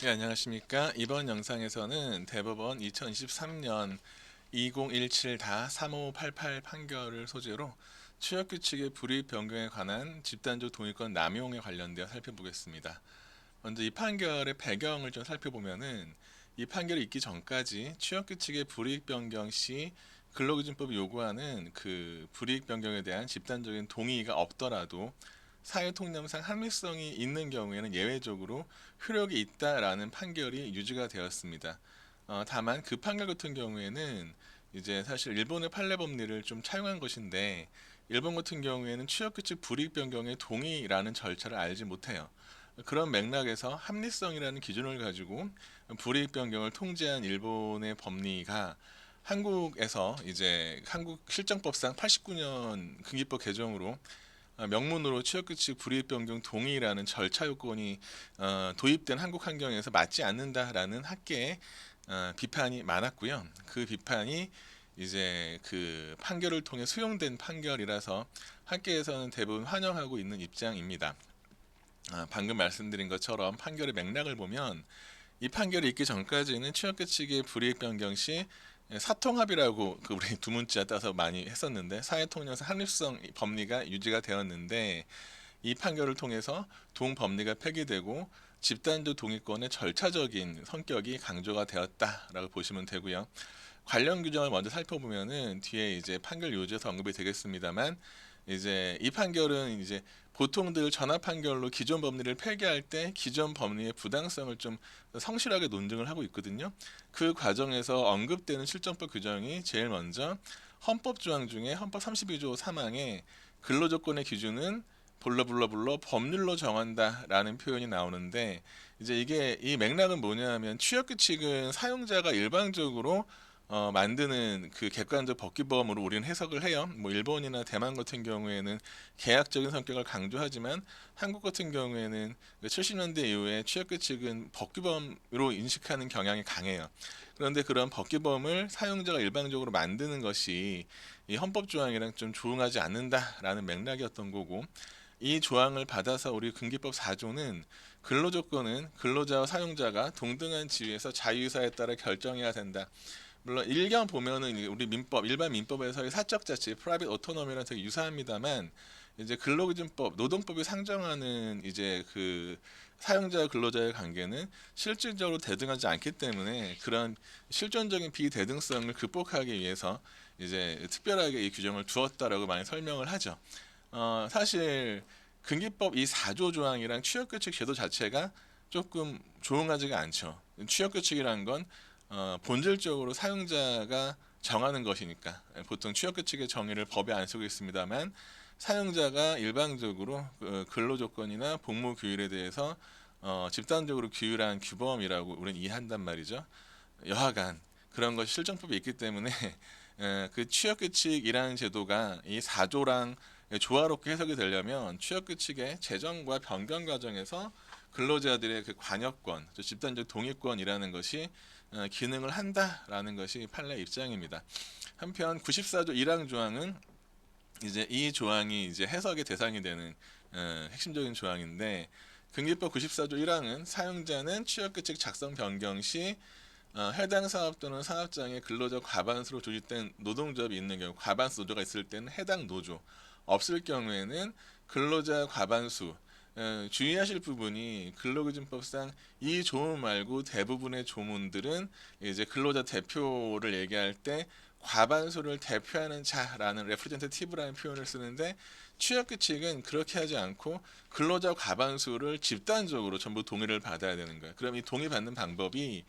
네, 안녕하십니까. 이번 영상에서는 대법원 2023년 2017-3588 판결을 소재로 취업규칙의 불이익 변경에 관한 집단적 동의권 남용에 관련되어 살펴보겠습니다. 먼저 이 판결의 배경을 좀 살펴보면은 이 판결이 있기 전까지 취업규칙의 불이익 변경 시 근로기준법이 요구하는 그 불이익 변경에 대한 집단적인 동의가 없더라도 사회통념상 합리성이 있는 경우에는 예외적으로 효력이 있다라는 판결이 유지가 되었습니다. 다만 그 판결 같은 경우에는 이제 사실 일본의 판례 법리를 좀 차용한 것인데 일본 같은 경우에는 취업규칙 불이익 변경의 동의라는 절차를 알지 못해요. 그런 맥락에서 합리성이라는 기준을 가지고 불이익 변경을 통제한 일본의 법리가 한국에서 이제 한국 실정법상 89년 근기법 개정으로 명문으로 취업규칙 불이익 변경 동의라는 절차 요건이 도입된 한국 환경에서 맞지 않는다라는 학계의 비판이 많았고요. 그 비판이 이제 그 판결을 통해 수용된 판결이라서 학계에서는 대부분 환영하고 있는 입장입니다. 방금 말씀드린 것처럼 판결의 맥락을 보면 이 판결이 있기 전까지는 취업규칙의 불이익 변경 시 사통합의라고 그 우리 두 문자 따서 많이 했었는데 사회통념상 합리성 법리가 유지가 되었는데 이 판결을 통해서 동법리가 폐기되고 집단적 동의권의 절차적인 성격이 강조가 되었다라고 보시면 되고요. 관련 규정을 먼저 살펴보면은 뒤에 이제 판결 요지에서 언급이 되겠습니다만 이제 이 판결은 이제 보통들 전합 판결로 기존 법리를 폐기할 때 기존 법리의 부당성을 좀 성실하게 논증을 하고 있거든요. 그 과정에서 언급되는 실정법 규정이 제일 먼저 헌법 조항 중에 헌법 32조 3항에 근로조건의 기준은 불러 법률로 정한다라는 표현이 나오는데 이제 이게 이 맥락은 뭐냐면 취업규칙은 사용자가 일방적으로 만드는 그 객관적 법규범으로 우리는 해석을 해요. 뭐 일본이나 대만 같은 경우에는 계약적인 성격을 강조하지만 한국 같은 경우에는 70년대 이후에 취업규칙은 법규범으로 인식하는 경향이 강해요. 그런데 그런 법규범을 사용자가 일방적으로 만드는 것이 이 헌법 조항이랑 좀 조응하지 않는다라는 맥락이었던 거고 이 조항을 받아서 우리 근기법 4조는 근로조건은 근로자와 사용자가 동등한 지위에서 자유의사에 따라 결정해야 된다. 물론 일견 보면은 우리 민법 일반 민법에서의 사적 자치 (private autonomy랑 되게 유사합니다만 이제 근로기준법 노동법이 상정하는 이제 그 사용자 근로자의 관계는 실질적으로 대등하지 않기 때문에 그런 실존적인 비대등성을 극복하기 위해서 이제 특별하게 이 규정을 두었다라고 많이 설명을 하죠. 사실 근기법 이 4조 조항이랑 취업규칙 제도 자체가 조금 조응하지가 않죠. 취업규칙이란 건 본질적으로 사용자가 정하는 것이니까 보통 취업규칙의 정의를 법에 안 쓰고 있습니다만 사용자가 일방적으로 근로조건이나 복무규율에 대해서 집단적으로 규율한 규범이라고 우리는 이해한단 말이죠. 여하간 그런 것이 실정법에 있기 때문에 그 취업규칙이라는 제도가 이 4조랑 조화롭게 해석이 되려면 취업규칙의 제정과 변경 과정에서 근로자들의 그 관여권, 집단적 동의권이라는 것이 기능을 한다라는 것이 판례 입장입니다. 한편 94조 1항 조항은 이제 이 조항이 이제 해석의 대상이 되는 핵심적인 조항인데 근기법 94조 1항은 사용자는 취업규칙 작성 변경 시 해당 사업 또는 사업장에 근로자 과반수로 조직된 노동조합이 있는 경우 과반수 노조가 있을 때는 해당 노조 없을 경우에는 근로자 과반수 주의하실 부분이 근로기준법상 이 조문 말고 대부분의 조문들은 이제 근로자 대표를 얘기할 때 과반수를 대표하는 자라는 representative라는 표현을 쓰는데 취업규칙은 그렇게 하지 않고 근로자 과반수를 집단적으로 전부 동의를 받아야 되는 거예요. 그럼 이 동의받는 방법이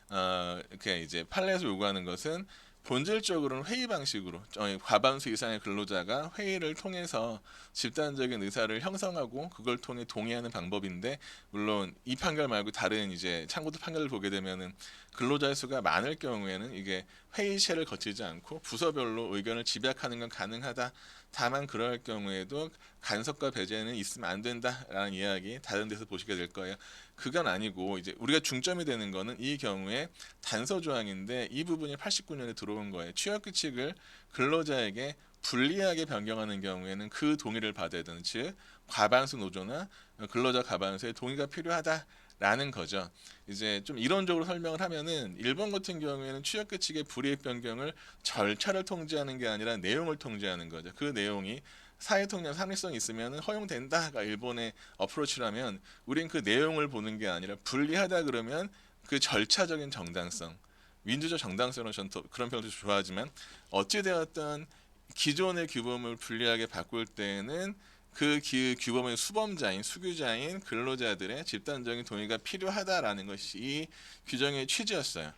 이렇게 이제 판례에서 요구하는 것은 본질적으로는 회의 방식으로 과반수 이상의 근로자가 회의를 통해서 집단적인 의사를 형성하고 그걸 통해 동의하는 방법인데 물론 이 판결 말고 다른 이제 참고도 판결을 보게 되면은 근로자 수가 많을 경우에는 이게 회의체를 거치지 않고 부서별로 의견을 집약하는 건 가능하다. 다만 그럴 경우에도 간섭과 배제는 있으면 안 된다라는 이야기 다른 데서 보시게 될 거예요. 그건 아니고 이제 우리가 중점이 되는 거는 이 경우에 단서 조항인데 이 부분이 89년에 들어온 거예요. 취업 규칙을 근로자에게 불리하게 변경하는 경우에는 그 동의를 받아야 되는 즉 과반수 노조나 근로자 과반수의 동의가 필요하다. 라는 거죠. 이제 좀 이론적으로 설명을 하면은 일본 같은 경우에는 취약계 측의 불이익 변경을 절차를 통제하는 게 아니라 내용을 통제하는 거죠. 그 내용이 사회통념 합리성이 있으면 허용된다가 일본의 어프로치라면 우린 그 내용을 보는 게 아니라 불리하다 그러면 그 절차적인 정당성, 민주적 정당성을 전 그런 표현도 좋아하지만 어찌 되었든 기존의 규범을 불리하게 바꿀 때에는 그 규범의 수범자인 수규자인 근로자들의 집단적인 동의가 필요하다라는 것이 이 규정의 취지였어요.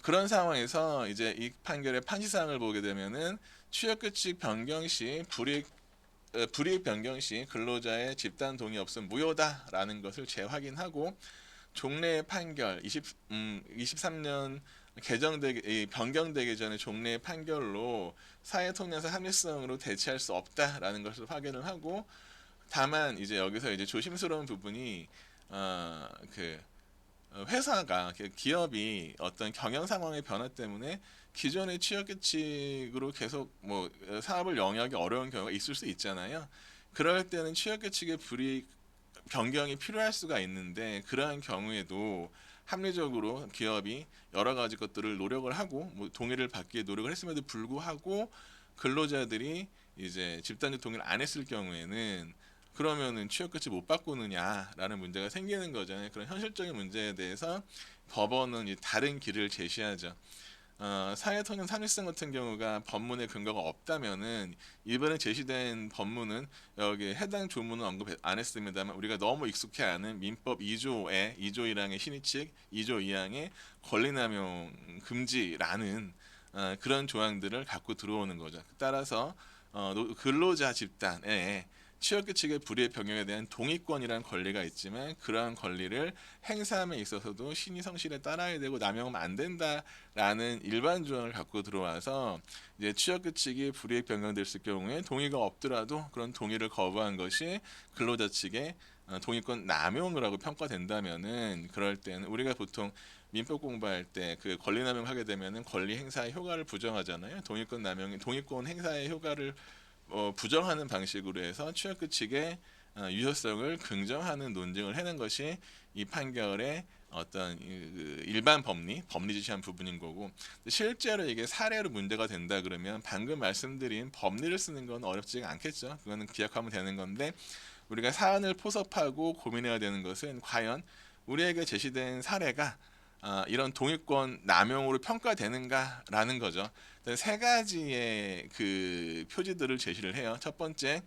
그런 상황에서 이제 이 판결의 판시사항을 보게 되면은 취업규칙 변경 시 불이익 변경 시 근로자의 집단 동의 없음 무효다라는 것을 재확인하고 종래 판결 23년 변경되기 전에 종래 판결로 사회통념상 합리성으로 대체할 수 없다라는 것을 확인을 하고 다만 이제 여기서 이제 조심스러운 부분이 그 회사가 기업이 어떤 경영 상황의 변화 때문에 기존의 취업 규칙으로 계속 뭐 사업을 영위하기 어려운 경우가 있을 수 있잖아요. 그럴 때는 취업 규칙의 불이익 변경이 필요할 수가 있는데 그러한 경우에도 합리적으로 기업이 여러 가지 것들을 노력을 하고 뭐 동의를 받기 위해 노력을 했음에도 불구하고 근로자들이 이제 집단적 동의를 안 했을 경우에는 그러면은 취업급지 못 바꾸느냐라는 문제가 생기는 거잖아요. 그런 현실적인 문제에 대해서 법원은 다른 길을 제시하죠. 사회통념 삼일성 같은 경우가 법문에 근거가 없다면은 이번에 제시된 법문은 여기 해당 조문은 언급 안 했습니다만 우리가 너무 익숙해 아는 민법 2조의 2조 1항의 신의칙 2조 2항의 권리남용 금지라는 그런 조항들을 갖고 들어오는 거죠. 따라서 근로자 집단에 취업규칙의 불이익 변경에 대한 동의권이라는 권리가 있지만 그러한 권리를 행사함에 있어서도 신의 성실에 따라야 되고 남용하면 안 된다라는 일반 조항을 갖고 들어와서 이제 취업규칙이 불이익 변경됐을 경우에 동의가 없더라도 그런 동의를 거부한 것이 근로자 측의 동의권 남용이라고 평가된다면은 그럴 때는 우리가 보통 민법 공부할 때 그 권리 남용하게 되면은 권리 행사의 효과를 부정하잖아요. 동의권 행사의 효과를 부정하는 방식으로 해서 취업규칙의 유효성을 긍정하는 논증을 해낸 것이 이 판결의 어떤 일반 법리지시한 부분인 거고 실제로 이게 사례로 문제가 된다 그러면 방금 말씀드린 법리를 쓰는 건 어렵지가 않겠죠. 그거는 기억하면 되는 건데 우리가 사안을 포섭하고 고민해야 되는 것은 과연 우리에게 제시된 사례가 이런 동의권 남용으로 평가되는가라는 거죠. 세 가지의 그 표지들을 제시를 해요. 첫 번째,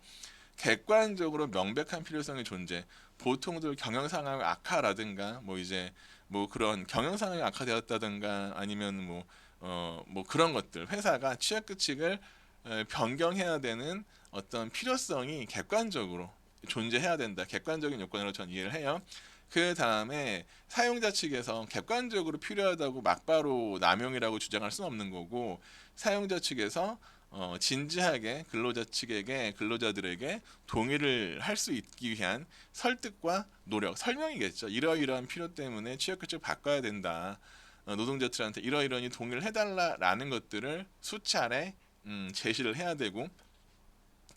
객관적으로 명백한 필요성의 존재. 보통들 경영 상황 악화라든가 뭐 이제 뭐 그런 경영 상황이 악화되었다든가 아니면 뭐 그런 것들 회사가 취업 규칙을 변경해야 되는 어떤 필요성이 객관적으로 존재해야 된다. 객관적인 요건으로 전 이해를 해요. 그 다음에 사용자 측에서 객관적으로 필요하다고 막바로 남용이라고 주장할 수는 없는 거고 사용자 측에서 진지하게 근로자들에게 동의를 할 수 있기 위한 설득과 노력, 설명이겠죠. 이러이러한 필요 때문에 취업규칙 바꿔야 된다. 노동자들한테 이러이러니 동의를 해달라라는 것들을 수차례 제시를 해야 되고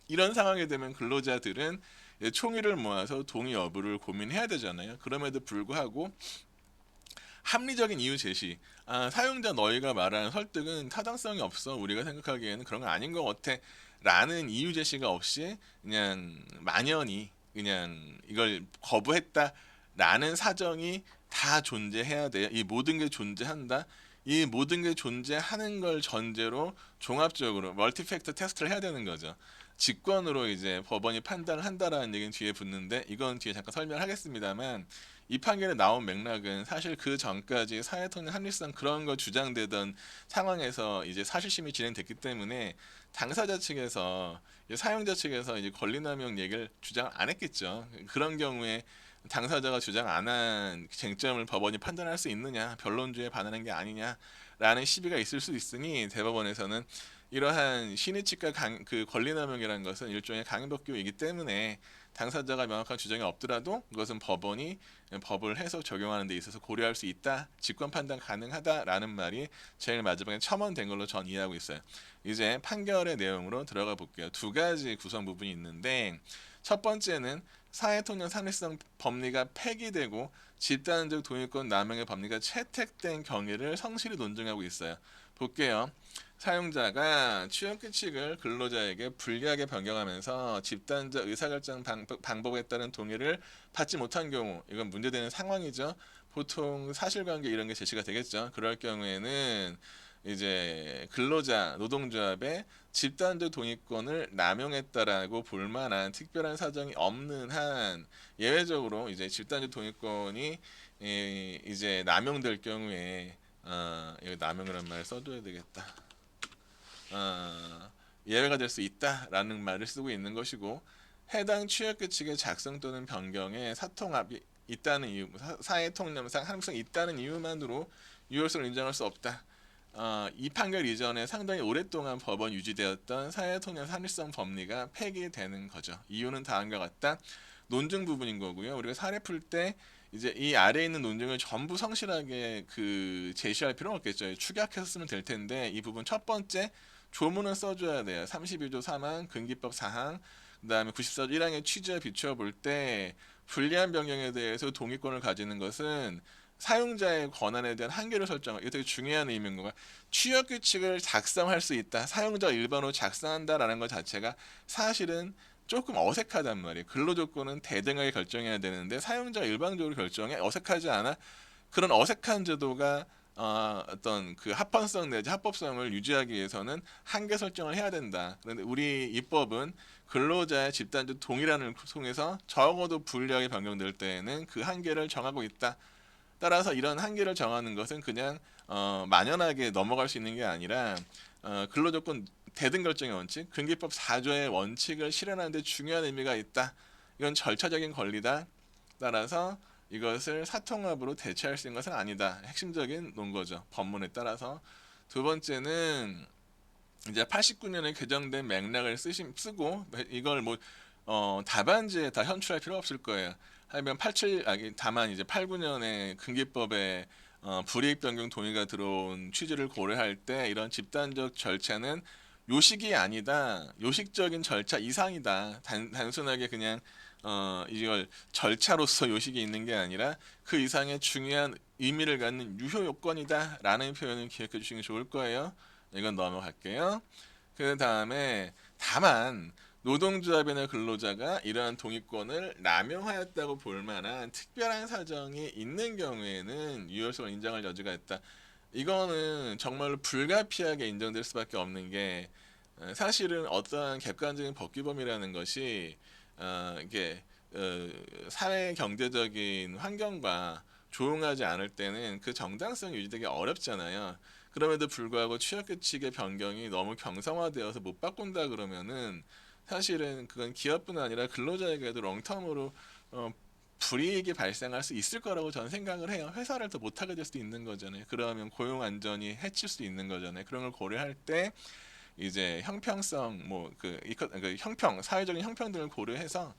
이런 상황이 되면 근로자들은 총의를 모아서 동의 여부를 고민해야 되잖아요. 그럼에도 불구하고 합리적인 이유 제시. 사용자 너희가 말하는 설득은 타당성이 없어. 우리가 생각하기에는 그런 건 아닌 것 같아. 라는 이유 제시가 없이 그냥 만연히 그냥 이걸 거부했다. 라는 사정이 다 존재해야 돼요. 이 모든 게 존재한다. 이 모든 게 존재하는 걸 전제로 종합적으로 멀티팩터 테스트를 해야 되는 거죠. 직권으로 이제 법원이 판단을 한다라는 얘기는 뒤에 붙는데 이건 뒤에 잠깐 설명하겠습니다만 이 판결에 나온 맥락은 사실 그 전까지 사회통념 합리성 그런 거 주장되던 상황에서 이제 사실심이 진행됐기 때문에 당사자 측에서 사용자 측에서 이제 권리남용 얘기를 주장 안 했겠죠. 그런 경우에 당사자가 주장 안 한 쟁점을 법원이 판단할 수 있느냐, 변론주의에 반하는 게 아니냐라는 시비가 있을 수 있으니 대법원에서는 이러한 신의칙과 그 권리남용이라는 것은 일종의 강행법규이기 때문에 당사자가 명확한 주장이 없더라도 그것은 법원이 법을 해석 적용하는 데 있어서 고려할 수 있다. 직권 판단 가능하다라는 말이 제일 마지막에 첨언된 걸로 전 이해하고 있어요. 이제 판결의 내용으로 들어가 볼게요. 두 가지 구성 부분이 있는데 첫 번째는 사회통념 산립성 법리가 폐기되고 집단적 동의권 남용의 법리가 채택된 경위를 성실히 논증하고 있어요. 볼게요. 사용자가 취업 규칙을 근로자에게 불리하게 변경하면서 집단적 의사결정 방법에 따른 동의를 받지 못한 경우, 이건 문제되는 상황이죠. 보통 사실관계 이런 게 제시가 되겠죠. 그럴 경우에는 이제 근로자 노동조합의 집단적 동의권을 남용했다라고 볼 만한 특별한 사정이 없는 한 예외적으로 이제 집단적 동의권이 이제 남용될 경우에 이거 남용이라는 말을 써줘야 되겠다. 예외가 될 수 있다라는 말을 쓰고 있는 것이고, 해당 취업규칙의 작성 또는 변경에 사통합이 있다는 이유, 사회통념상 합리성이 있다는 이유만으로 유효성을 인정할 수 없다. 이 판결 이전에 상당히 오랫동안 법원 유지되었던 사회통념 합리성 법리가 폐기되는 거죠. 이유는 다음과 같다. 논증 부분인 거고요. 우리가 사례 풀 때 이제 이 아래에 있는 논증을 전부 성실하게 제시할 필요는 없겠죠. 축약해서 쓰면 될 텐데, 이 부분 첫 번째 조문을 써줘야 돼요. 32조 3항 근기법 4항, 그 다음에 94조 1항의 취지에 비추어 볼 때 불리한 변경에 대해서 동의권을 가지는 것은 사용자의 권한에 대한 한계를 설정하고, 이거 되게 중요한 의미인 거가, 취업 규칙을 작성할 수 있다, 사용자가 일반으로 작성한다라는 것 자체가 사실은 조금 어색하단 말이에요. 근로조건은 대등하게 결정해야 되는데 사용자가 일방적으로 결정해 어색하지 않아? 그런 어색한 제도가 어떤 그 합헌성 내지 합법성을 유지하기 위해서는 한계 설정을 해야 된다. 그런데 우리 입법은 근로자의 집단적 동의란을 통해서 적어도 불리하게 변경될 때에는 그 한계를 정하고 있다. 따라서 이런 한계를 정하는 것은 그냥 만연하게 넘어갈 수 있는 게 아니라 근로조건 대등 결정의 원칙, 근기법 4조의 원칙을 실현하는 데 중요한 의미가 있다. 이건 절차적인 권리다. 따라서 이것을 사통합으로 대체할 수 있는 것은 아니다. 핵심적인 논거죠. 법문에 따라서. 두 번째는 이제 89년에 개정된 맥락을 쓰고 이걸 뭐 답안지에 다 현출할 필요 없을 거예요. 하면 다만 이제 89년에 근기법에 불이익 변경 동의가 들어온 취지를 고려할 때 이런 집단적 절차는 요식이 아니다. 요식적인 절차 이상이다. 단순하게 그냥 이걸 절차로서 요식이 있는 게 아니라 그 이상의 중요한 의미를 갖는 유효 요건이다 라는 표현을 기억해 주시면 좋을 거예요. 이건 넘어갈게요. 그 다음에 다만 노동조합이나 근로자가 이러한 동의권을 남용하였다고 볼 만한 특별한 사정이 있는 경우에는 유효성을 인정할 여지가 있다. 이거는 정말로 불가피하게 인정될 수밖에 없는 게, 사실은 어떠한 객관적인 법규범이라는 것이 이게 사회 경제적인 환경과 조응하지 않을 때는 그 정당성이 유지되기 어렵잖아요. 그럼에도 불구하고 취업규칙의 변경이 너무 경성화되어서 못 바꾼다 그러면은 사실은 그건 기업뿐 아니라 근로자에게도 롱텀으로 불이익이 발생할 수 있을 거라고 저는 생각을 해요. 회사를 더 못하게 될 수도 있는 거잖아요. 그러면 고용 안전이 해칠 수 있는 거잖아요. 그런 걸 고려할 때 이제 형평성 형평 사회적인 형평 등을 고려해서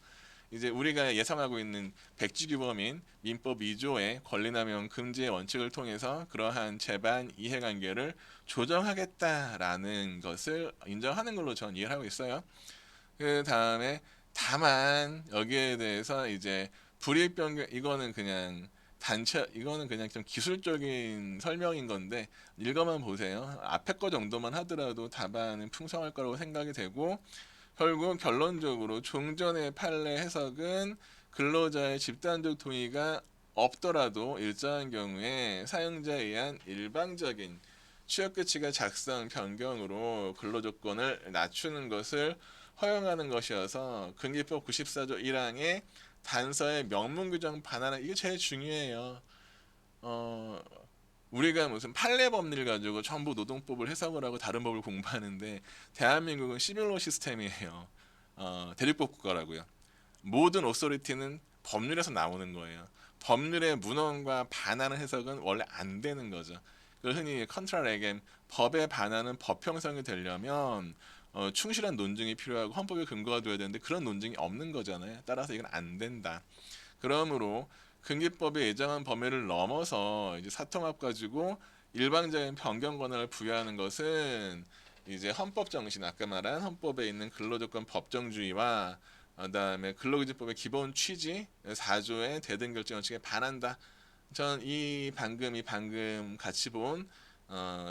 이제 우리가 예상하고 있는 백지규범인 민법 2조의 권리남용 금지의 원칙을 통해서 그러한 재반 이해관계를 조정하겠다라는 것을 인정하는 걸로 전 이해를 하고 있어요. 그 다음에 다만 여기에 대해서 이제 불이익 변경, 이거는 그냥 좀 기술적인 설명인 건데 읽어만 보세요. 앞에 거 정도만 하더라도 답안은 풍성할 거라고 생각이 되고, 결국 결론적으로 종전의 판례 해석은 근로자의 집단적 동의가 없더라도 일정한 경우에 사용자에 의한 일방적인 취업규칙의 작성 변경으로 근로조건을 낮추는 것을 허용하는 것이어서 근기법 94조 1항의 단서의 명문 규정 반환은 이게 제일 중요해요. 어, 우리가 무슨 판례 법리를 가지고 전부 노동법을 해석을 하고 다른 법을 공부하는데 대한민국은 시빌로 시스템이에요. 대립법 국가라고요. 모든 오소리티는 법률에서 나오는 거예요. 법률의 문헌과 반하는 해석은 원래 안 되는 거죠. 그 흔히 컨트라 레겜, 법의 반하는 법 형성이 되려면 충실한 논증이 필요하고 헌법에 근거가 돼야 되는데 그런 논증이 없는 거잖아요. 따라서 이건 안 된다. 그러므로 근기법에 예정한 범위를 넘어서 이제 사통합 가지고 일방적인 변경 권한을 부여하는 것은 이제 헌법 정신, 아까 말한 헌법에 있는 근로조건 법정주의와 그다음에 근로기준법의 기본 취지 4조의 대등 결정 원칙에 반한다. 전 방금 같이 본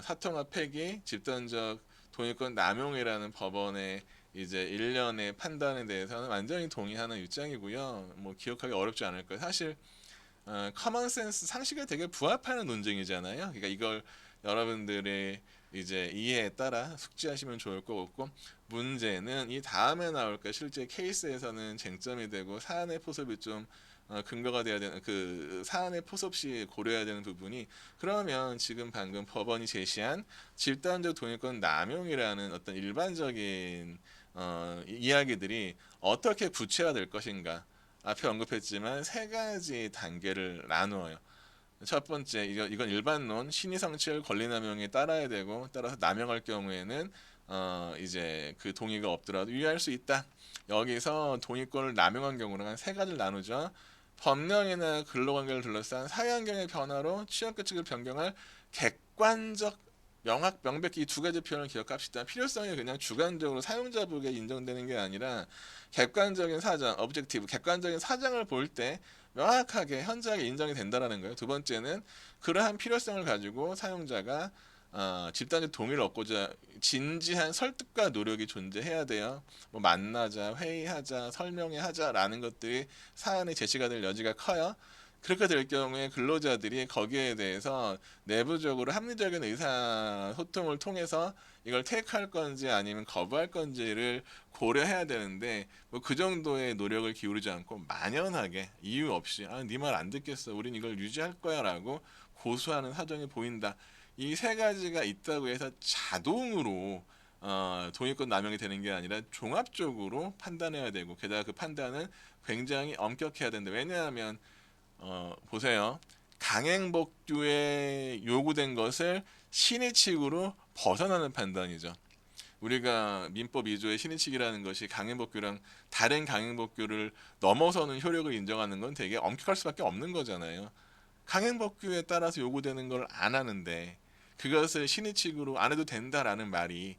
사통합 폐기, 집단적 동의권 남용이라는 법원의 이제 일련의 판단에 대해서는 완전히 동의하는 입장이고요. 뭐 기억하기 어렵지 않을 거예요. 사실 커먼 센스 상식에 되게 부합하는 논쟁이잖아요. 그러니까 이걸 여러분들의 이제 이해에 따라 숙지하시면 좋을 것 같고, 문제는 이 다음에 나올까 실제 케이스에서는 쟁점이 되고 사안의 포섭이 좀 근거가 돼야 되는, 그 사안의 포섭 시 고려해야 되는 부분이, 그러면 지금 방금 법원이 제시한 집단적 동의권 남용이라는 어떤 일반적인 이야기들이 어떻게 구체화될 것인가. 앞에 언급했지만 세 가지 단계를 나누어요. 첫 번째, 이건 일반론, 신의성취를 권리남용에 따라야 되고, 따라서 남용할 경우에는 이제 그 동의가 없더라도 유의할 수 있다. 여기서 동의권을 남용한 경우는 한 세 가지를 나누죠. 법령이나 근로관계를 둘러싼 사회환경의 변화로 취업규칙을 변경할 객관적 명백히 이 두 가지 표현을 기억합시다. 필요성이 그냥 주관적으로 사용자에게 인정되는 게 아니라 객관적인 사정, objective, 객관적인 사정을 볼 때 명확하게 현저하게 인정이 된다라는 거예요. 두 번째는 그러한 필요성을 가지고 사용자가 집단적 동의를 얻고자 진지한 설득과 노력이 존재해야 돼요. 뭐 만나자, 회의하자, 설명회 하자라는 것들이 사안에 제시가 될 여지가 커요. 그렇게 될 경우에 근로자들이 거기에 대해서 내부적으로 합리적인 의사소통을 통해서 이걸 택할 건지 아니면 거부할 건지를 고려해야 되는데, 뭐 그 정도의 노력을 기울이지 않고 만연하게 이유 없이 네 말 안 듣겠어, 우린 이걸 유지할 거야라고 고수하는 사정이 보인다. 이 세 가지가 있다고 해서 자동으로 동의권 남용이 되는 게 아니라 종합적으로 판단해야 되고, 게다가 그 판단은 굉장히 엄격해야 된다. 왜냐하면 보세요. 강행복규에 요구된 것을 신의칙으로 벗어나는 판단이죠. 우리가 민법 2조의 신의칙이라는 것이 강행복규랑 다른 강행복규를 넘어서는 효력을 인정하는 건 되게 엄격할 수밖에 없는 거잖아요. 강행법규에 따라서 요구되는 걸 안 하는데 그것을 신의칙으로 안 해도 된다라는 말이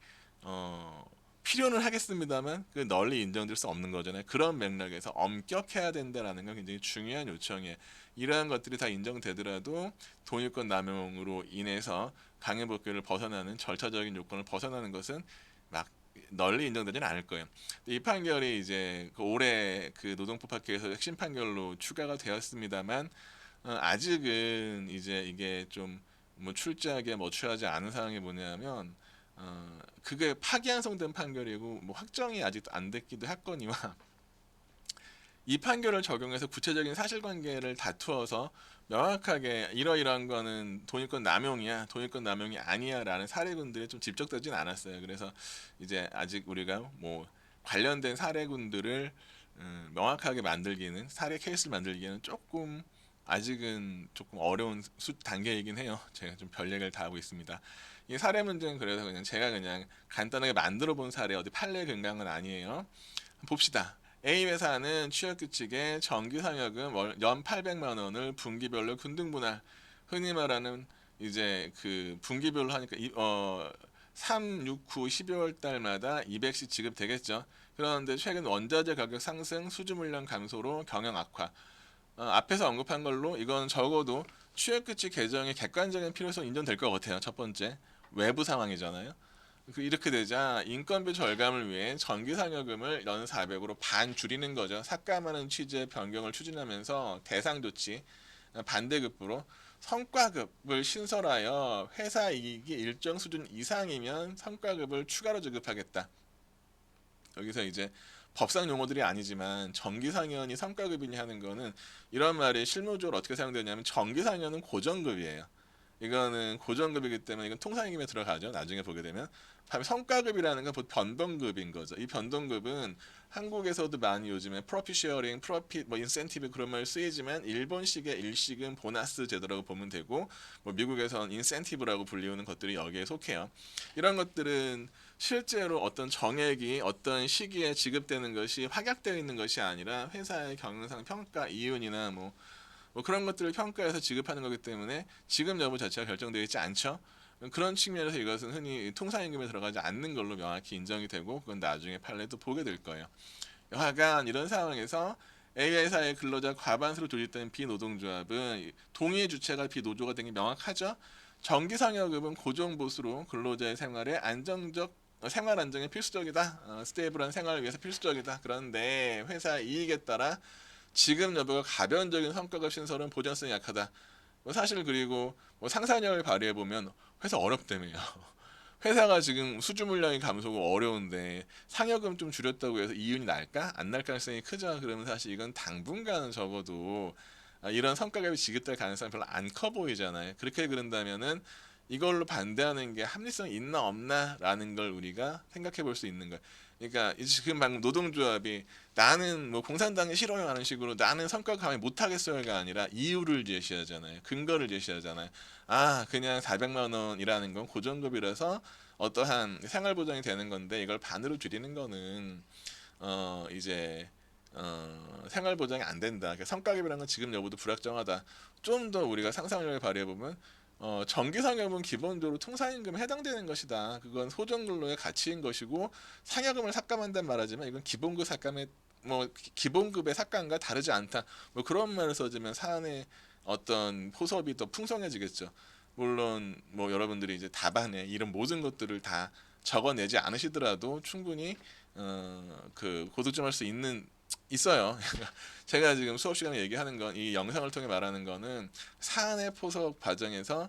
필요는 하겠습니다만 그 널리 인정될 수 없는 거잖아요. 그런 맥락에서 엄격해야 된다라는 건 굉장히 중요한 요청이에요. 이러한 것들이 다 인정되더라도 동의권 남용으로 인해서 강행법규를 벗어나는 절차적인 요건을 벗어나는 것은 막 널리 인정되지는 않을 거예요. 이 판결이 이제 올해 그 노동법학회에서 핵심 판결로 추가가 되었습니다만 아직은 이제 이게 좀 뭐 출제하게 뭐 취하지 않은 사항이 뭐냐면 그게 파기환송된 판결이고 뭐 확정이 아직도 안 됐기도 했거니와 이 판결을 적용해서 구체적인 사실관계를 다투어서 명확하게 이러이러한 거는 돈이권 남용이야, 돈이권 남용이 아니야라는 사례군들이 좀 집적되진 않았어요. 그래서 이제 아직 우리가 뭐 관련된 사례군들을 명확하게 만들기는, 사례 케이스를 만들기에는 조금 아직은 조금 어려운 단계이긴 해요. 제가 좀 별 얘기를 다 하고 있습니다. 이 사례 문제는 그래서 그냥 제가 그냥 간단하게 만들어 본 사례, 어디 판례 근거는 아니에요. 봅시다. A 회사는 취업규칙에 정기상여금 연 800만 원을 분기별로 균등분할, 흔히 말하는 이제 그 분기별로 하니까 3, 6, 9, 12월 달마다 200씩 지급되겠죠. 그런데 최근 원자재 가격 상승, 수주 물량 감소로 경영 악화. 앞에서 언급한 걸로 이건 적어도 취업규칙 개정의 객관적인 필요성 인정될 것 같아요. 첫 번째, 외부 상황이잖아요. 이렇게 되자 인건비 절감을 위해 정기상여금을 연 400으로 반 줄이는 거죠. 삭감하는 취지의 변경을 추진하면서 대상 조치, 반대급부로 성과급을 신설하여 회사 이익이 일정 수준 이상이면 성과급을 추가로 지급하겠다. 여기서 이제 법상 용어들이 아니지만 정기상여원이 성과급이냐 하는 거는, 이런 말이 실무적으로 어떻게 사용되냐면 정기상여는 고정급이에요. 이거는 고정급이기 때문에 이건 통상임금에 들어가죠. 나중에 보게 되면. 다음에 성과급이라는 건 변동급인 거죠. 이 변동급은 한국에서도 많이 요즘에 프로핏 쉐어링, 프로핏 뭐 인센티브 그런 말 쓰이지만 일본식의 일식은 보너스 제도라고 보면 되고, 뭐 미국에서는 인센티브라고 불리우는 것들이 여기에 속해요. 이런 것들은 실제로 어떤 정액이 어떤 시기에 지급되는 것이 확약되어 있는 것이 아니라 회사의 경영상 평가 이윤이나 뭐 그런 것들을 평가해서 지급하는 거기 때문에 지급 여부 자체가 결정되어 있지 않죠. 그런 측면에서 이것은 흔히 통상임금에 들어가지 않는 걸로 명확히 인정이 되고, 그건 나중에 판례도 보게 될 거예요. 여하간 이런 상황에서 A 회사의 근로자 과반수로 조직된 비노동조합은 동의의 주체가 비노조가 된 게 명확하죠. 정기상여금은 고정보수로 근로자의 생활 안정에 필수적이다. 스테이블한 생활을 위해서 필수적이다. 그런데 회사 이익에 따라 지급 여부가 가변적인 성과급 신설은 보전성이 약하다. 뭐 사실 그리고 뭐 상상력을 발휘해 보면 회사 어렵다며요. 회사가 지금 수주 물량이 감소고 어려운데 상여금 좀 줄였다고 해서 이윤이 날까? 안 날 가능성이 크죠. 그러면 사실 이건 당분간은 적어도 이런 성과급이 지급될 가능성이 별로 안 커 보이잖아요. 그렇게 그런다면은 이걸로 반대하는 게 합리성이 있나 없나라는 걸 우리가 생각해 볼 수 있는 거예요. 그러니까 지금 방금 노동조합이 나는 뭐 공산당이 싫어요 하는 식으로 나는 성과 감히 못하겠어요가 아니라 이유를 제시하잖아요. 근거를 제시하잖아요. 그냥 400만 원이라는 건 고정급이라서 어떠한 생활 보장이 되는 건데 이걸 반으로 줄이는 거는 이제 생활 보장이 안 된다. 그러니까 성과급이라는 건 지급 여부도 불확정하다. 좀 더 우리가 상상력을 발휘해 보면 정기 상여금은 기본적으로 통상임금에 해당되는 것이다. 그건 소정근로의 가치인 것이고 상여금을 삭감한단 말하지만 이건 기본급 삭감의 기본급의 삭감과 다르지 않다. 뭐 그런 말을 써주면 사안의 어떤 포섭이 더 풍성해지겠죠. 물론 뭐 여러분들이 이제 답안에 이런 모든 것들을 다 적어내지 않으시더라도 충분히 그 고득점할 수 있어요. 제가 지금 수업 시간에 얘기하는 건 이 영상을 통해 말하는 거는 사안의 포석 과정에서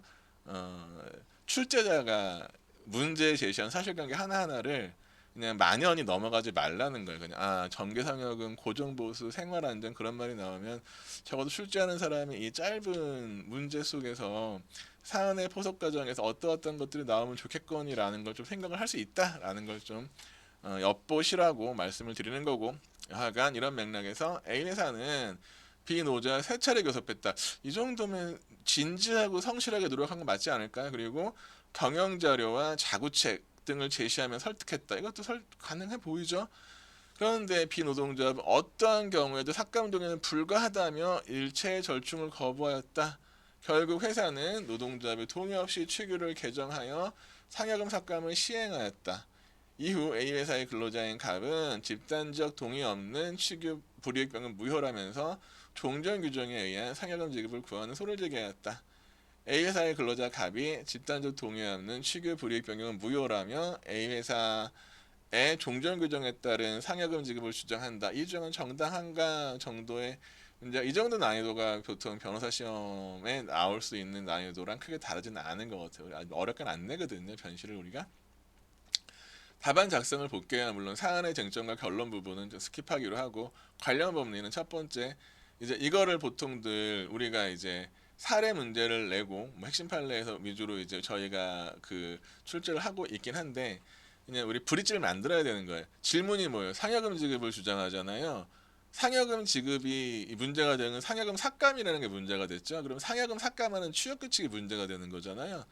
출제자가 문제 제시한 사실관계 하나하나를 그냥 만연히 넘어가지 말라는 거예요. 그냥 정계상여금, 고정보수, 생활안정 그런 말이 나오면 적어도 출제하는 사람이 이 짧은 문제 속에서 사안의 포석 과정에서 어떤 것들이 나오면 좋겠거니라는 걸 좀 생각을 할 수 있다라는 걸좀 엿보시라고 말씀을 드리는 거고 하여간 이런 맥락에서 A 회사는 비노자 세 차례 교섭했다. 이 정도면 진지하고 성실하게 노력한 거 맞지 않을까요? 그리고 경영 자료와 자구책 등을 제시하며 설득했다. 이것도 가능해 보이죠? 그런데 비노동조합은 어떠한 경우에도 삭감 동의는 불가하다며 일체의 절충을 거부하였다. 결국 회사는 노동조합의 동의 없이 취규를 개정하여 상여금 삭감을 시행하였다. 이후 A회사의 근로자인 갑은 집단적 동의 없는 취급 불이익병은 무효라면서 종전 규정에 의한 상여금 지급을 구하는 소를 제기하였다. A회사의 근로자 갑이 집단적 동의 없는 취급 불이익병은 무효라며 A회사의 종전 규정에 따른 상여금 지급을 주장한다. 이 주장은 정당한가 정도의 이제 이 정도 난이도가 보통 변호사 시험에 나올 수 있는 난이도랑 크게 다르지는 않은 것 같아요. 어렵게 안 내거든요. 변실을 우리가. 답안 작성을 볼게요. 물론 사안의 쟁점과 결론 부분은 좀 스킵하기로 하고 관련 법리는 첫 번째 이제 이거를 보통들 우리가 이제 사례 문제를 내고 뭐 핵심 판례에서 위주로 이제 저희가 그 출제를 하고 있긴 한데 그냥 우리 브릿지를 만들어야 되는 거예요. 질문이 뭐예요? 상여금 지급을 주장하잖아요. 상여금 지급이 문제가 되는 상여금 삭감이라는 게 문제가 됐죠. 그럼 상여금 삭감하는 취업 규칙이 문제가 되는 거잖아요.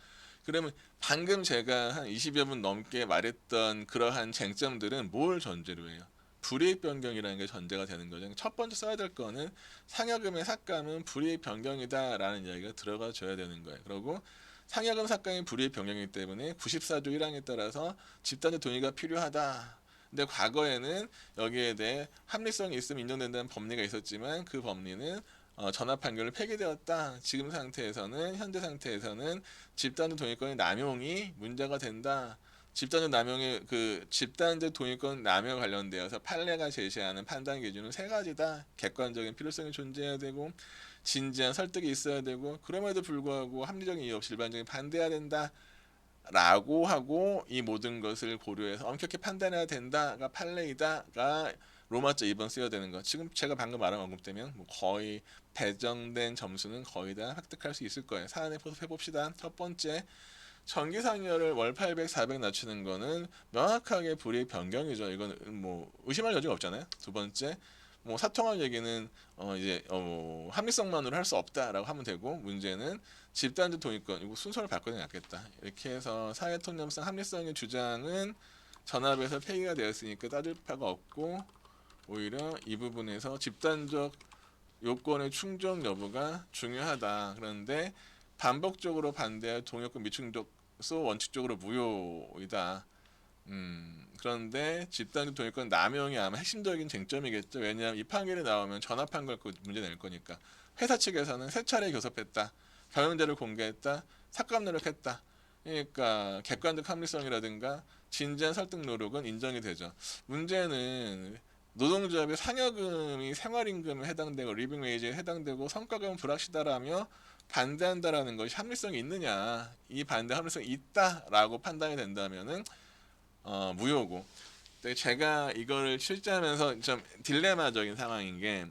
그러면 방금 제가 한 20여 분 넘게 말했던 그러한 쟁점들은 뭘 전제로 해요? 불이익 변경이라는 게 전제가 되는 거죠. 첫 번째 써야 될 거는 상여금의 삭감은 불이익 변경이다라는 이야기가 들어가 줘야 되는 거예요. 그리고 상여금 삭감이 불이익 변경이기 때문에 94조 1항에 따라서 집단의 동의가 필요하다. 근데 과거에는 여기에 대해 합리성이 있으면 인정된다는 법리가 있었지만 그 법리는 전압 판결을 폐기되었다. 지금 상태에서는 현재 상태에서는 집단적 동의권의 남용이 문제가 된다. 집단적 동의권 남용 관련되어서 판례가 제시하는 판단 기준은 세 가지다. 객관적인 필요성이 존재해야 되고 진지한 설득이 있어야 되고 그럼에도 불구하고 합리적인 이유 없이 일반적인 반대해야 된다. 라고 하고 이 모든 것을 고려해서 엄격히 판단해야 된다가 판례이다가 로마자 2번 쓰여야 되는 거. 지금 제가 방금 말한 언급되면 뭐 거의 배정된 점수는 거의 다 획득할 수 있을 거예요. 사안에 포섭해 봅시다. 첫 번째, 정기상여를 월 800, 400 낮추는 거는 명확하게 불이익 변경이죠. 이건 뭐 의심할 여지가 없잖아요. 두 번째, 뭐 사통할 얘기는 합리성만으로 할 수 없다라고 하면 되고 문제는 집단적 동의권 이거 순서를 바꾸는 게 낫겠다. 이렇게 해서 사회통념성 합리성의 주장은 전압에서 폐기가 되었으니까 따질 바가 없고 오히려 이 부분에서 집단적 요건의 충족 여부가 중요하다. 그런데 반복적으로 반대할 동의권 미충족소 원칙적으로 무효이다. 그런데 집단적 동의권 남용이 아마 핵심적인 쟁점이겠죠. 왜냐하면 이 판결이 나오면 전화 판결 그 문제 낼 거니까. 회사 측에서는 세 차례 교섭했다, 경영대를 공개했다, 삭감 노력했다. 그러니까 객관적 합리성이라든가 진지한 설득 노력은 인정이 되죠. 문제는 노동조합의 상여금이 생활임금에 해당되고 리빙 웨이지에 해당되고 성과금은 불확실하다라며 반대한다라는 것이 합리성이 있느냐, 이 반대 합리성이 있다라고 판단이 된다면은 무효고. 근데 제가 이거를 출제하면서 좀 딜레마적인 상황인 게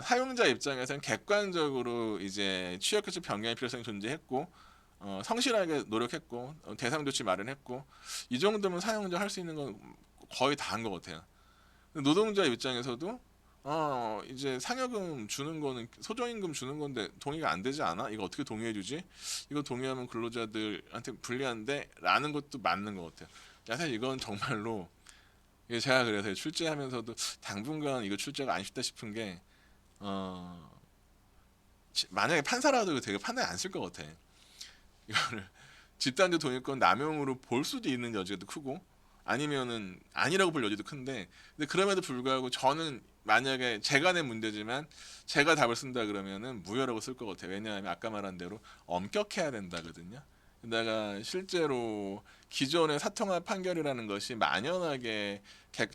사용자 입장에서는 객관적으로 이제 취약급수 변경의 필요성이 존재했고 성실하게 노력했고 대상 조치 마련했고 이 정도면 사용자 할 수 있는 건 거의 다 한 것 같아요. 노동자 입장에서도 이제 상여금 주는 거는 소정임금 주는 건데 동의가 안 되지 않아? 이거 어떻게 동의해주지? 이거 동의하면 근로자들한테 불리한데? 라는 것도 맞는 것 같아요. 야, 사실 이건 정말로 제가 그래서 출제하면서도 당분간 이거 출제가 안 쉽다 싶은 게 어, 만약에 판사라도 이거 되게 판단이 안 쓸 것 같아. 이거를 집단적 동의권 남용으로 볼 수도 있는 여지가 크고 아니면은 아니라고 볼 여지도 큰데 근데 그럼에도 불구하고 저는 만약에 제가 낸 문제지만 제가 답을 쓴다 그러면은 무효라고 쓸 것 같아요. 왜냐하면 아까 말한 대로 엄격해야 된다거든요. 게다가 실제로 기존의 사통합 판결이라는 것이 만연하게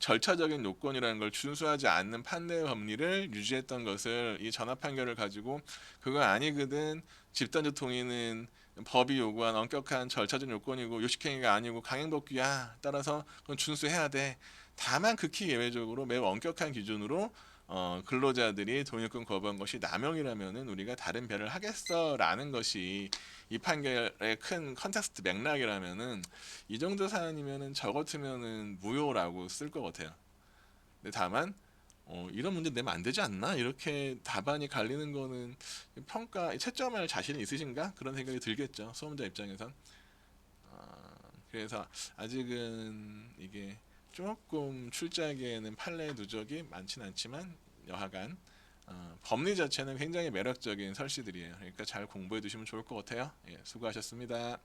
절차적인 요건이라는 걸 준수하지 않는 판례 법리를 유지했던 것을 이 전합 판결을 가지고 그거 아니거든, 집단적 동의는 법이 요구한 엄격한 절차적 요건이고 요식행위가 아니고 강행법규야. 따라서 그건 준수해야 돼. 다만 극히 예외적으로 매우 엄격한 기준으로 근로자들이 동의권 거부한 것이 남용이라면은 우리가 다른 배를 하겠어라는 것이 이 판결의 큰 컨텍스트 맥락이라면은 이 정도 사안이면은 저 같으면은 무효라고 쓸 것 같아요. 근데 다만 이런 문제 내면 안 되지 않나? 이렇게 답안이 갈리는 거는 평가 채점할 자신이 있으신가? 그런 생각이 들겠죠. 수험자 입장에선. 그래서 아직은 이게 조금 출제하기에는 판례 누적이 많진 않지만 여하간 법리 자체는 굉장히 매력적인 설시들이에요. 그러니까 잘 공부해 두시면 좋을 것 같아요. 예, 수고하셨습니다.